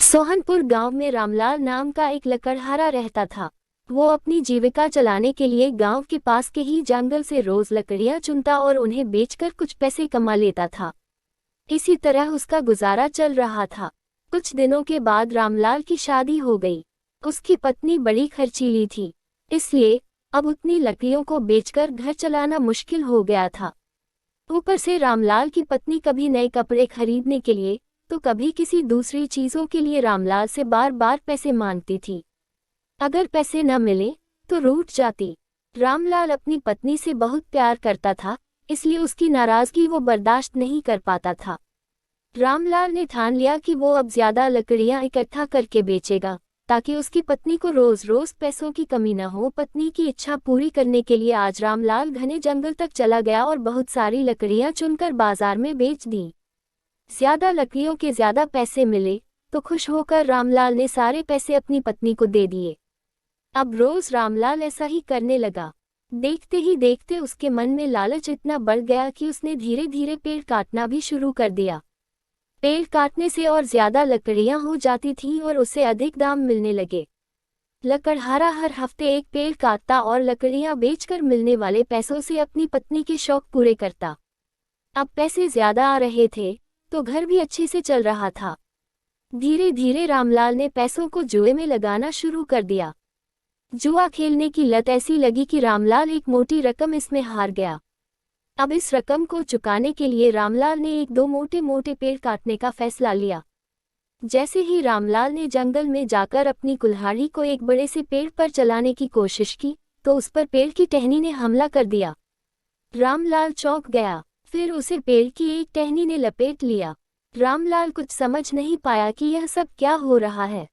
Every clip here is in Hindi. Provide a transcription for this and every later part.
सोहनपुर गांव में रामलाल नाम का एक लकड़हारा रहता था। वो अपनी जीविका चलाने के लिए गांव के पास के ही जंगल से रोज लकड़ियां चुनता और उन्हें बेचकर कुछ पैसे कमा लेता था। इसी तरह उसका गुजारा चल रहा था। कुछ दिनों के बाद रामलाल की शादी हो गई। उसकी पत्नी बड़ी खर्चीली थी, इसलिए अब उतनी लकड़ियों को बेचकर घर चलाना मुश्किल हो गया था। ऊपर से रामलाल की पत्नी कभी नए कपड़े खरीदने के लिए तो कभी किसी दूसरी चीजों के लिए रामलाल से बार बार पैसे मांगती थी। अगर पैसे न मिले तो रूठ जाती। रामलाल अपनी पत्नी से बहुत प्यार करता था, इसलिए उसकी नाराजगी वो बर्दाश्त नहीं कर पाता था। रामलाल ने ठान लिया कि वो अब ज्यादा लकड़ियां इकट्ठा करके बेचेगा, ताकि उसकी पत्नी को रोज रोज पैसों की कमी न हो। पत्नी की इच्छा पूरी करने के लिए आज रामलाल घने जंगल तक चला गया और बहुत सारी लकड़ियां चुनकर बाजार में बेच दी। ज्यादा लकड़ियों के ज्यादा पैसे मिले तो खुश होकर रामलाल ने सारे पैसे अपनी पत्नी को दे दिए। अब रोज रामलाल ऐसा ही करने लगा। देखते ही देखते उसके मन में लालच इतना बढ़ गया कि उसने धीरे धीरे पेड़ काटना भी शुरू कर दिया। पेड़ काटने से और ज्यादा लकड़ियां हो जाती थीं और उसे अधिक दाम मिलने लगे। लकड़हारा हर हफ्ते एक पेड़ काटता और लकड़ियां बेचकर मिलने वाले पैसों से अपनी पत्नी के शौक पूरे करता। अब पैसे ज्यादा आ रहे थे तो घर भी अच्छे से चल रहा था। धीरे धीरे रामलाल ने पैसों को जुए में लगाना शुरू कर दिया। जुआ खेलने की लत ऐसी लगी कि रामलाल एक मोटी रकम इसमें हार गया। अब इस रकम को चुकाने के लिए रामलाल ने एक दो मोटे मोटे पेड़ काटने का फैसला लिया। जैसे ही रामलाल ने जंगल में जाकर अपनी कुल्हाड़ी को एक बड़े से पेड़ पर चलाने की कोशिश की तो उस पर पेड़ की टहनी ने हमला कर दिया। रामलाल चौंक गया, फिर उसे पेड़ की एक टहनी ने लपेट लिया। रामलाल कुछ समझ नहीं पाया कि यह सब क्या हो रहा है।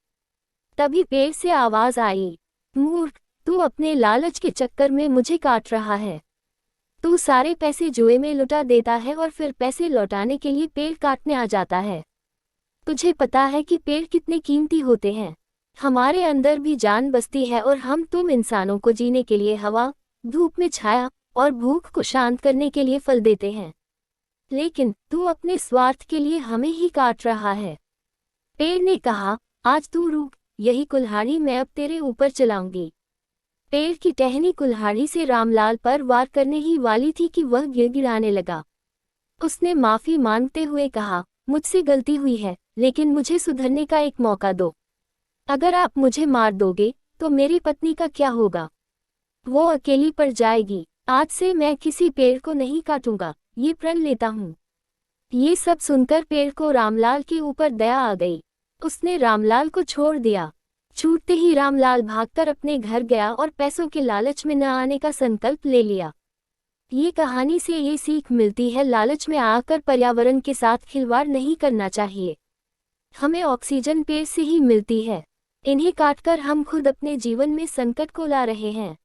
तभी पेड़ से आवाज आई, मूर्ख, तू अपने लालच के चक्कर में मुझे काट रहा है। तू सारे पैसे जुए में लुटा देता है और फिर पैसे लौटाने के लिए पेड़ काटने आ जाता है। तुझे पता है कि पेड़ कितने कीमती होते हैं। हमारे अंदर भी जान बसती है और हम तुम इंसानों को जीने के लिए हवा, धूप में छाया और भूख को शांत करने के लिए फल देते हैं, लेकिन तू अपने स्वार्थ के लिए हमें ही काट रहा है। पेड़ ने कहा, आज तू रुक, यही कुल्हाड़ी मैं अब तेरे ऊपर चलाऊंगी। पेड़ की टहनी कुल्हाड़ी से रामलाल पर वार करने ही वाली थी कि वह गिड़गिड़ाने लगा। उसने माफी मांगते हुए कहा, मुझसे गलती हुई है, लेकिन मुझे सुधरने का एक मौका दो। अगर आप मुझे मार दोगे तो मेरी पत्नी का क्या होगा? वो अकेली पड़ जाएगी। आज से मैं किसी पेड़ को नहीं काटूंगा, ये प्रण लेता हूँ। ये सब सुनकर पेड़ को रामलाल के ऊपर दया आ गई। उसने रामलाल को छोड़ दिया। छूटते ही रामलाल भागकर अपने घर गया और पैसों के लालच में न आने का संकल्प ले लिया। ये कहानी से ये सीख मिलती है, लालच में आकर पर्यावरण के साथ खिलवाड़ नहीं करना चाहिए। हमें ऑक्सीजन पेड़ से ही मिलती है, इन्हें काटकर हम खुद अपने जीवन में संकट को ला रहे हैं।